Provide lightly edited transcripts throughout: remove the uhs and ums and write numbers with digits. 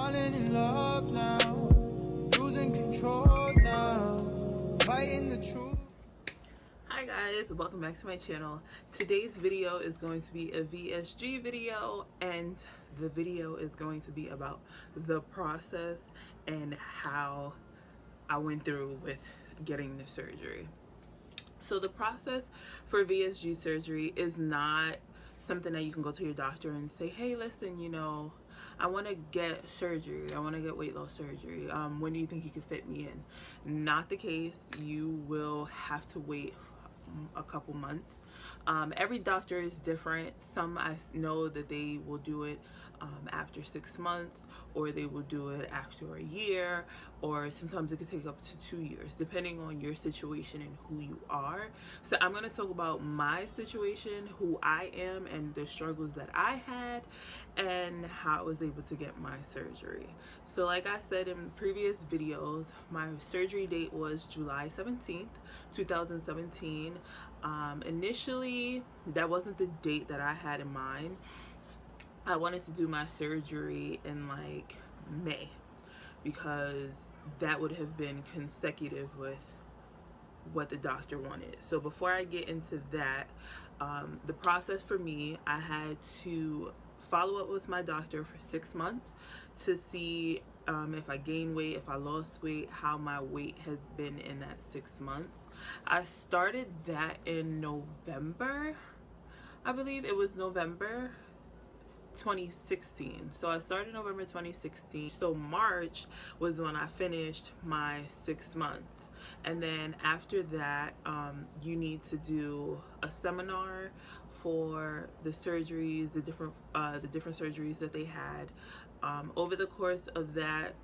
falling in love now, losing control now, fighting the truth. Hi guys, welcome back to my channel. Today's video is going to be a VSG video, and the video is going to be about the process and how I went through with getting the surgery. So the process for VSG surgery is not something that you can go to your doctor and say, hey, listen, you know, I want to get surgery. I want to get weight loss surgery. When do you think you could fit me in? Not the case. You will have to wait a couple months. Every doctor is different. Some I know that they will do it after 6 months, or they will do it after a year, or sometimes it could take up to 2 years depending on your situation and who you are. So I'm going to talk about my situation, who I am, and the struggles that I had and how I was able to get my surgery. So like I said in previous videos, my surgery date was July 17th 2017. Initially that wasn't the date that I had in mind. I wanted to do my surgery in like May, because that would have been consecutive with what the doctor wanted. So before I get into that, the process for me, I had to follow up with my doctor for 6 months to see if I gained weight, if I lost weight, how my weight has been in that 6 months. I started that in November, I believe it was November 2016. So I started November 2016. So March was when I finished my 6 months. And then after that, you need to do a seminar for the surgeries, the different surgeries that they had. Over the course of that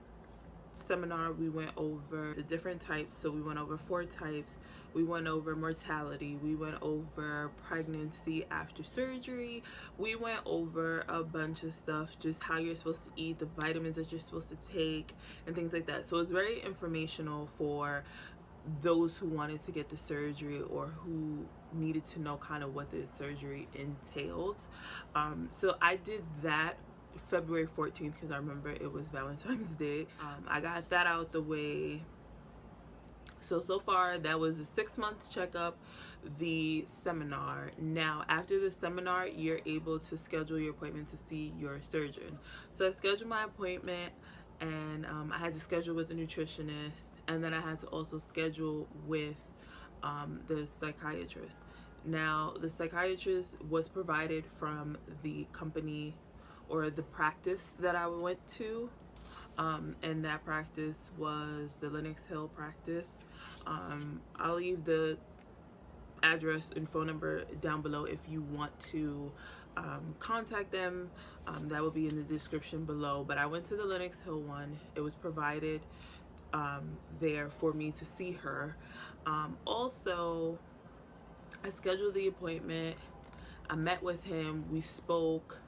seminar, we went over the different types. So we went over 4 types. We went over mortality, we went over pregnancy after surgery, we went over a bunch of stuff, just how you're supposed to eat, the vitamins that you're supposed to take, and things like that. So it's very informational for those who wanted to get the surgery or who needed to know kind of what the surgery entailed. So I did that February 14th because I remember it was Valentine's Day. I got that out the way. So far that was the 6 month checkup, the seminar. Now after the seminar, you're able to schedule your appointment to see your surgeon. So I scheduled my appointment, and I had to schedule with a nutritionist, and then I had to also schedule with the psychiatrist. Now the psychiatrist was provided from the company or the practice that I went to, and that practice was the Lenox Hill practice. I'll leave the address and phone number down below if you want to contact them. That will be in the description below. But I went to the Lenox Hill one. It was provided there for me to see her. Also, I scheduled the appointment. I met with him. We spoke.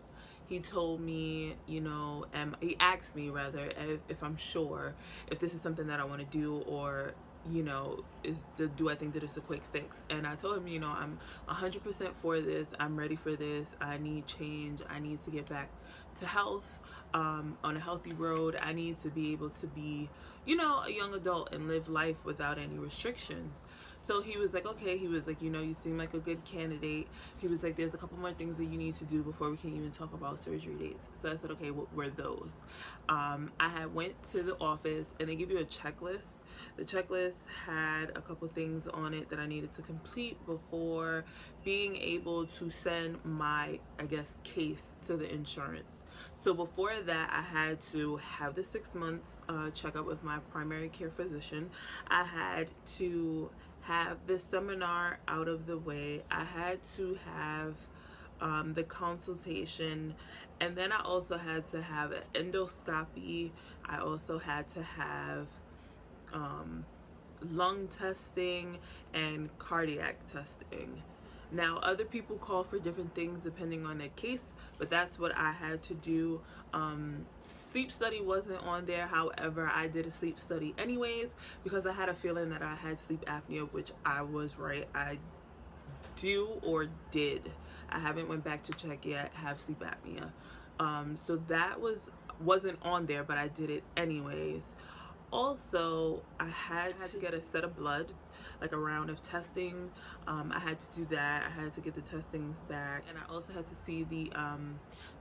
He told me, you know, he asked me rather if I'm sure if this is something that I want to do, or, you know, do I think that it's a quick fix? And I told him, you know, I'm 100% for this. I'm ready for this. I need change. I need to get back to health, on a healthy road. I need to be able to be, you know, a young adult and live life without any restrictions. So he was like, okay. He was like, you know, you seem like a good candidate. He was like, there's a couple more things that you need to do before we can even talk about surgery dates. So I said, okay, what were those? I had went to the office, and they give you a checklist. The checklist had a couple things on it that I needed to complete before being able to send my, I guess, case to the insurance. So before that, I had to have the 6 months checkup with my primary care physician. I had to have the seminar out of the way. I had to have the consultation, and then I also had to have an endoscopy. I also had to have lung testing and cardiac testing. Now other people call for different things depending on their case, but that's what I had to do. Sleep study wasn't on there. However, I did a sleep study anyways because I had a feeling that I had sleep apnea, which I was right. I do or did. I haven't went back to check yet, have sleep apnea. So that was wasn't on there, but I did it anyways. Also, I had to get a set of blood, like a round of testing. I had to do that. I had to get the testings back, and I also had to see the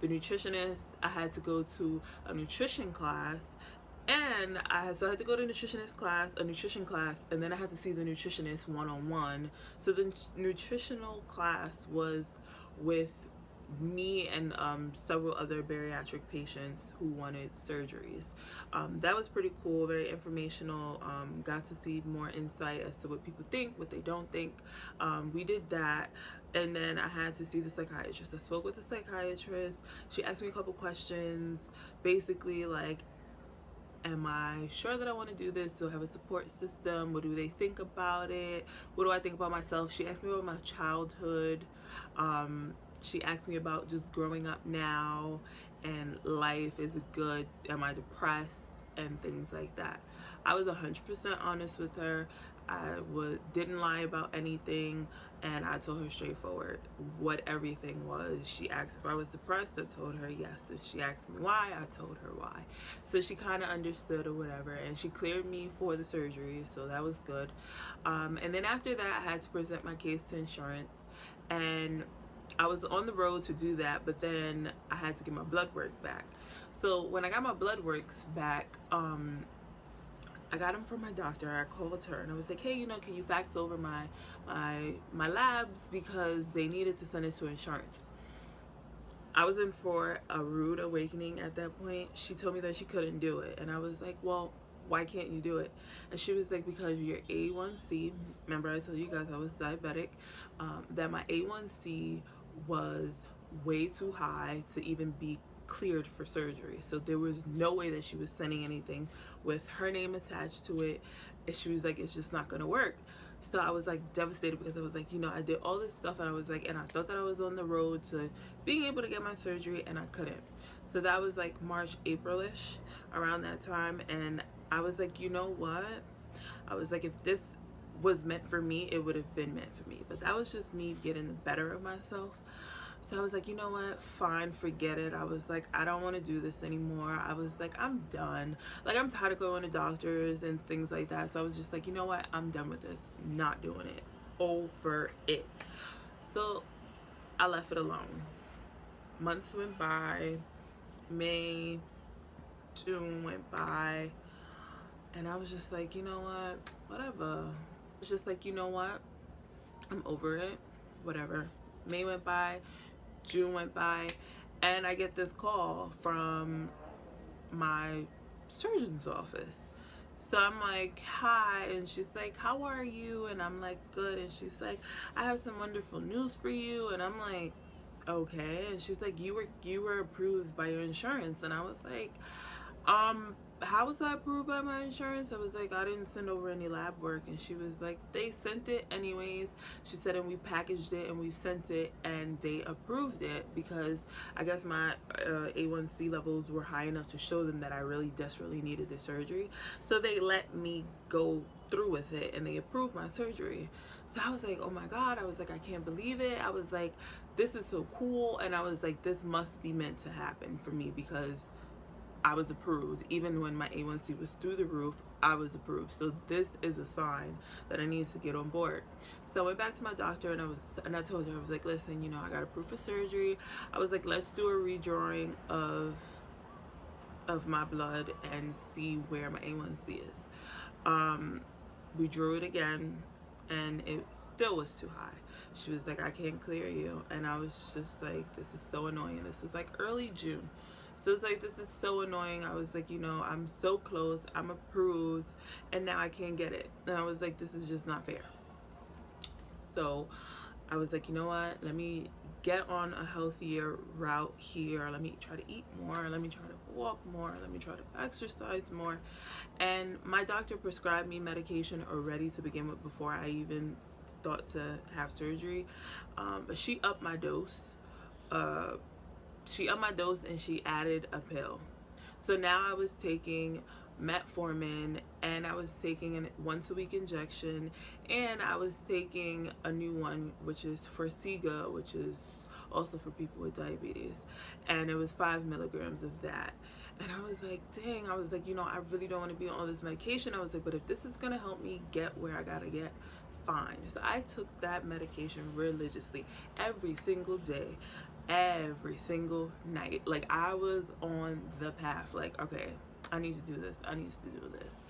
nutritionist. I had to go to a nutrition class, and I had to go to a nutrition class, and then I had to see the nutritionist one-on-one. So the nutritional class was with me and several other bariatric patients who wanted surgeries. That was pretty cool, very informational. Got to see more insight as to what people think, what they don't think. We did that, and then I had to see the psychiatrist. I spoke with the psychiatrist. She asked me a couple questions, basically like, am I sure that I want to do this? Do I have a support system? What do they think about it? What do I think about myself? She asked me about my childhood. She asked me about just growing up now and life. Is it good? Am I depressed? And things like that. I was 100% honest with her. I didn't lie about anything, and I told her straightforward what everything was. She asked if I was depressed. I told her yes, and she asked me why. I told her why. So she kind of understood or whatever, and she cleared me for the surgery, so that was good. And then after that, I had to present my case to insurance, and I was on the road to do that, but then I had to get my blood work back. So when I got my blood works back, I got them from my doctor. I called her and I was like, hey, can you fax over my labs, because they needed to send it to insurance. I was in for a rude awakening at that point. She told me that she couldn't do it, and I was like, well, why can't you do it? And she was like, because your A1C, remember I told you guys I was diabetic, that my A1C was way too high to even be cleared for surgery. So there was no way that she was sending anything with her name attached to it. And she was like, it's just not gonna work. So I was like devastated, because I was like, I did all this stuff, and I was like, and I thought that I was on the road to being able to get my surgery, and I couldn't. So that was like March, April-ish, around that time. And I was like, you know what? I was like, if this was meant for me, it would have been meant for me. But that was just me getting the better of myself. So I was like, you know what? Fine, forget it. I was like, I don't want to do this anymore. I was like, I'm done. Like, I'm tired of going to doctors and things like that. So I was just like, you know what? I'm done with this. Not doing it. Over it. So I left it alone. Months went by. May, June went by. And I was just like, you know what? Whatever. It's just like, you know what? I'm over it. Whatever. May went by. June went by, and I get this call from my surgeon's office. So I'm like, hi, and she's like, how are you? And I'm like, good. And she's like, I have some wonderful news for you. And I'm like, okay. And she's like, you were approved by your insurance. And I was like, how was I approved by my insurance? I was like, I didn't send over any lab work. And she was like, they sent it anyways. She said, and we packaged it and we sent it, and they approved it because I guess my A1C levels were high enough to show them that I really desperately needed the surgery. So they let me go through with it, and they approved my surgery. So I was like, oh my God. I was like, I can't believe it. I was like, this is so cool. And I was like, this must be meant to happen for me, because I was approved. Even when my A1C was through the roof, I was approved. So this is a sign that I need to get on board. So I went back to my doctor, and I told her, I was like, listen, I got approved for surgery. I was like, let's do a redrawing of my blood and see where my A1C is. We drew it again, and it still was too high. She was like, I can't clear you. And I was just like, this is so annoying. This was like early June. So it's like, this is so annoying. I was like, I'm so close. I'm approved, and now I can't get it. And I was like, this is just not fair. So I was like, you know what? Let me get on a healthier route here. Let me try to eat more. Let me try to walk more. Let me try to exercise more. And my doctor prescribed me medication already to begin with before I even thought to have surgery. But she upped my dose. And she added a pill. So now I was taking metformin, and I was taking a once-a-week injection, and I was taking a new one, which is Forxiga, which is also for people with diabetes, and it was 5 milligrams of that. And I was like, dang, I was like, you know, I really don't want to be on all this medication. I was like, but if this is going to help me get where I got to get, fine. So I took that medication religiously every single day, every single night. Like, I was on the path, like, okay, I need to do this. I need to do this.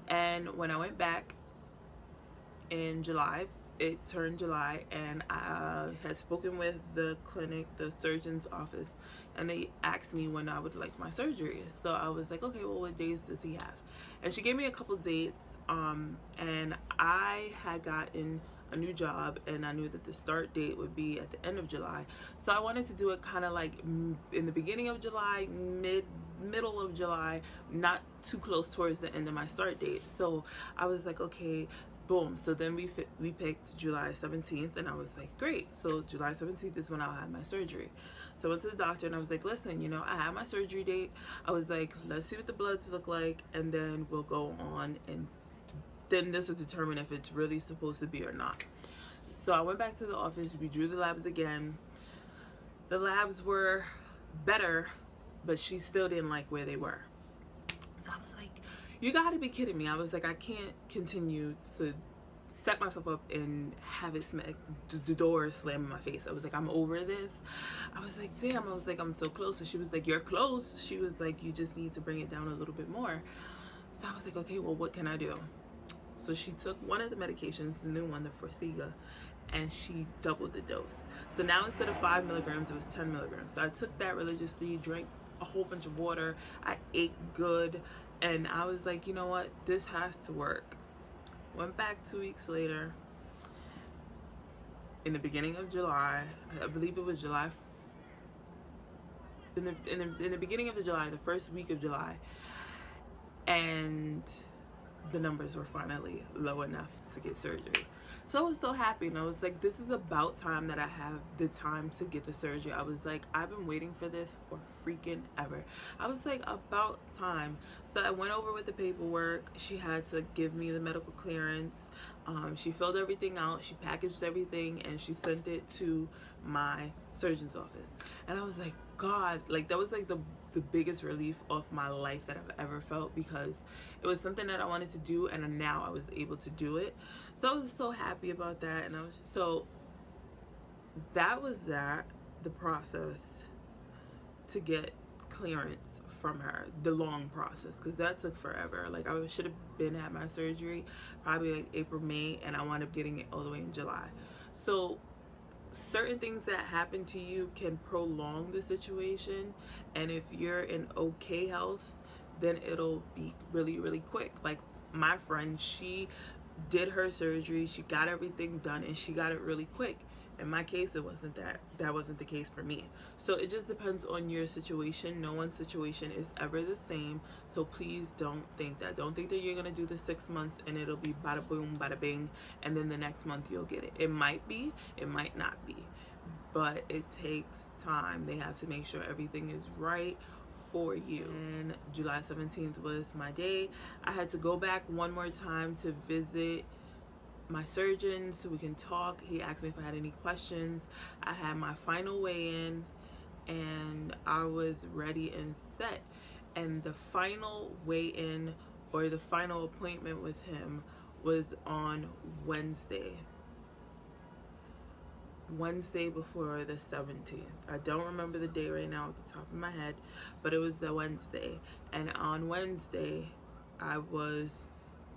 And when I went back in July, it turned July, and I had spoken with the clinic, the surgeon's office, and they asked me when I would like my surgery. So I was like, okay, well, what days does he have? And she gave me a couple dates, and I had gotten a new job, and I knew that the start date would be at the end of July. So I wanted to do it kind of like in the beginning of July, middle of July, not too close towards the end of my start date. So I was like, okay, boom. So then we picked July 17th, and I was like, great. So July 17th is when I'll have my surgery. So I went to the doctor, and I was like, listen, you know, I have my surgery date. I was like, let's see what the bloods look like, and then we'll go on, and then this will determine if it's really supposed to be or not. So I went back to the office. We drew the labs again. The labs were better, but she still didn't like where they were. So I was like, you gotta be kidding me. I was like, I can't continue to set myself up and have it smack the door slam in my face. I was like, I'm over this. I was like, damn. I was like, I'm so close. So she was like, you're close. She was like, you just need to bring it down a little bit more. So I was like, okay, well, what can I do? So she took one of the medications, the new one, the Forxiga, and she doubled the dose. So now instead of 5 milligrams, it was 10 milligrams. So I took that religiously, drank a whole bunch of water. I ate good. And I was like, you know what? This has to work. Went back 2 weeks later. In the beginning of July, I believe it was July. In the beginning of July, the first week of July, and the numbers were finally low enough to get surgery. So I was so happy, and I was like, this is about time that I have the time to get the surgery. I was like, I've been waiting for this for freaking ever. I was like, about time. So I went over with the paperwork. She had to give me the medical clearance. She filled everything out, she packaged everything, and she sent it to my surgeon's office. And I was like, God, like that was like the biggest relief of my life that I've ever felt, because it was something that I wanted to do, and now I was able to do it. So I was so happy about that. And I was so that was the process to get clearance from her, the long process, because that took forever. Like, I should have been at my surgery probably like April, May, and I wound up getting it all the way in July. So certain things that happen to you can prolong the situation, and if you're in okay health, then it'll be really, really quick. Like my friend, she did her surgery, she got everything done, and she got it really quick. In my case, it wasn't that wasn't the case for me. So it just depends on your situation. No one's situation is ever the same. So please don't think that you're gonna do the 6 months and it'll be bada boom, bada bing, and then the next month you'll get it. It might be, it might not be, but it takes time. They have to make sure everything is right for you. And July 17th was my day. I had to go back one more time to visit my surgeon so we can talk. He asked me if I had any questions. I had my final weigh-in, and I was ready and set. And the final weigh-in, or the final appointment with him, was on Wednesday before the 17th. I don't remember the day right now at the top of my head, but it was the Wednesday. And on Wednesday, I was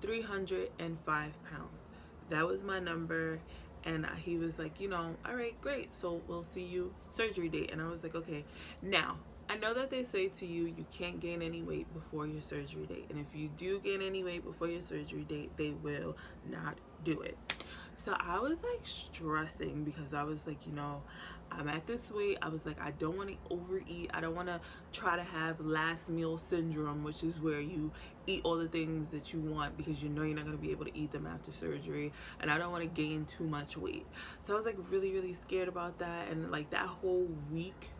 305 pounds. That was my number. And he was like, you know, all right, great, so we'll see you surgery date. And I was like, okay. Now, I know that they say to you, you can't gain any weight before your surgery date. And if you do gain any weight before your surgery date, they will not do it. So I was like stressing, because I was like, you know, I'm at this weight. I was like, I don't want to overeat. I don't want to try to have last meal syndrome, which is where you eat all the things that you want because you know you're not going to be able to eat them after surgery. And I don't want to gain too much weight. So I was like really, really scared about that. And like that whole weekend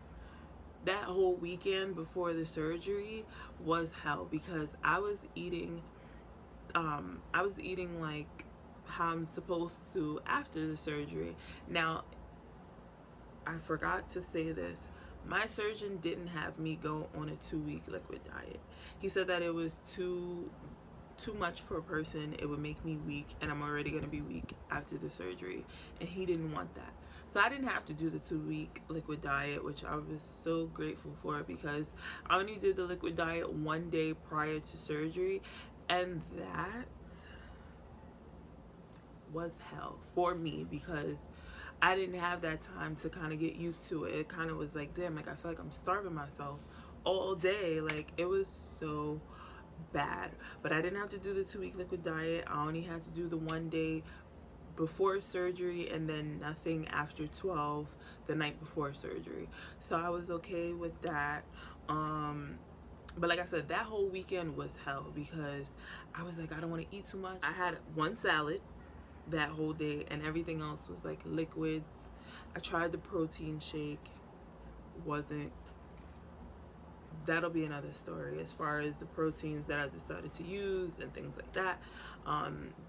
before the surgery was hell, because I was eating like how I'm supposed to after the surgery. Now, I forgot to say this. My surgeon didn't have me go on a 2-week liquid diet. He said that it was too much for a person. It would make me weak, and I'm already going to be weak after the surgery, and he didn't want that. So I didn't have to do the 2-week liquid diet, which I was so grateful for, because I only did the liquid diet 1 day prior to surgery, and that was hell for me, because I didn't have that time to kind of get used to it. It kind of was like, damn, like I feel like I'm starving myself all day. Like, it was so bad. But I didn't have to do the 2-week liquid diet. I only had to do the 1 day before surgery, and then nothing after 12 the night before surgery. So I was okay with that. But like I said, that whole weekend was hell, because I was like, I don't want to eat too much. I had 1 salad that whole day, and everything else was like liquids. I tried the protein shake, wasn't. That'll be another story as far as the proteins that I decided to use and things like that.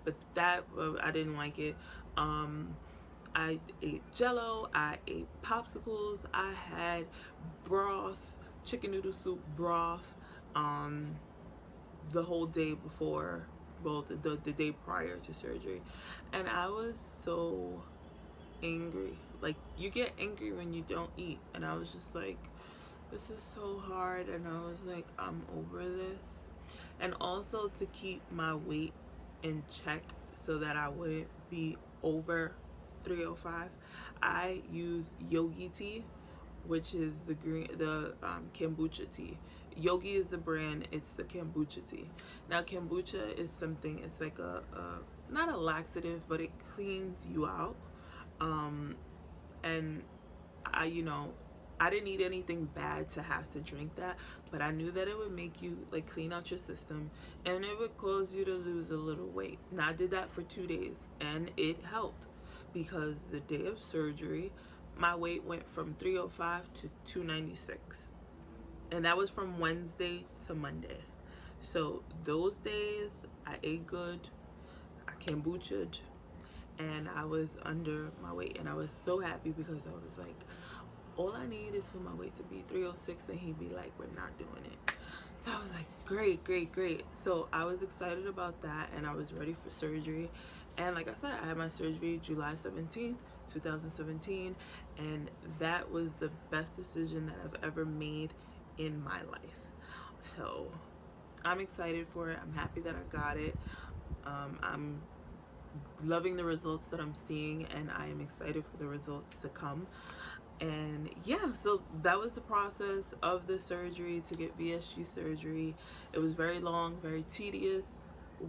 But that, I didn't like it. I ate Jello, I ate popsicles, I had broth, chicken noodle soup broth, the whole day before, well, the day prior to surgery. And I was so angry. Like, you get angry when you don't eat, and I was just like, this is so hard. And I was like, I'm over this. And also to keep my weight in check so that I wouldn't be over 305, I used yogi tea, which is the kombucha tea. Yogi is the brand, it's the kombucha tea. Now, kombucha is something, it's like a not a laxative, but it cleans you out. And I didn't eat anything bad to have to drink that, but I knew that it would make you like clean out your system, and it would cause you to lose a little weight. Now, I did that for 2 days, and it helped, because the day of surgery, my weight went from 305 to 296, and that was from Wednesday to Monday. So those days I ate good, I kombucha'd, and I was under my weight, and I was so happy, because I was like, all I need is for my weight to be 306, and he'd be like, we're not doing it. So I was like, great, great, great. So I was excited about that, and I was ready for surgery. And like I said, I had my surgery July 17th, 2017, and that was the best decision that I've ever made in my life. So I'm excited for it. I'm happy that I got it. I'm loving the results that I'm seeing, and I am excited for the results to come. And yeah, so that was the process of the surgery to get VSG surgery. It was very long, very tedious.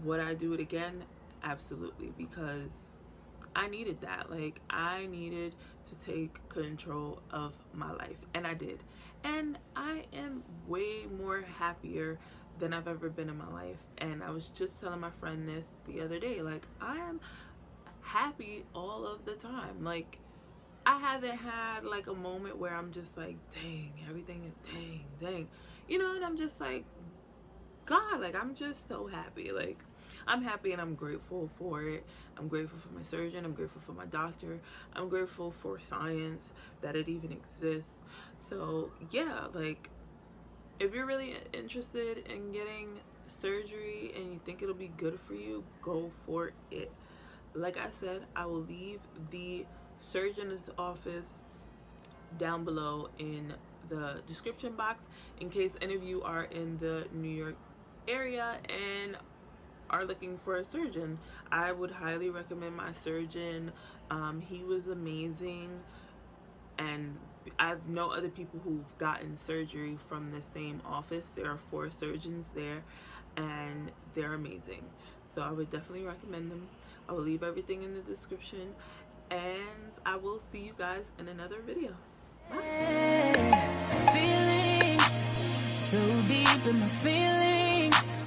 Would I do it again? Absolutely, because I needed that. Like, I needed to take control of my life, and I did. And I am way more happier than I've ever been in my life. And I was just telling my friend this the other day, like, I am happy all of the time. Like, I haven't had like a moment where I'm just like, dang, everything is dang, and I'm just like, God, like, I'm just so happy. Like, I'm happy, and I'm grateful for it. I'm grateful for my surgeon, I'm grateful for my doctor, I'm grateful for science, that it even exists. So yeah, like, if you're really interested in getting surgery and you think it'll be good for you, go for it. Like I said, I will leave the surgeon's office down below in the description box in case any of you are in the New York area and are looking for a surgeon. I would highly recommend my surgeon. He was amazing, and I know other people who've gotten surgery from the same office. There are 4 surgeons there, and they're amazing. So I would definitely recommend them. I will leave everything in the description, and I will see you guys in another video. Bye. Feelings so deep in my feelings.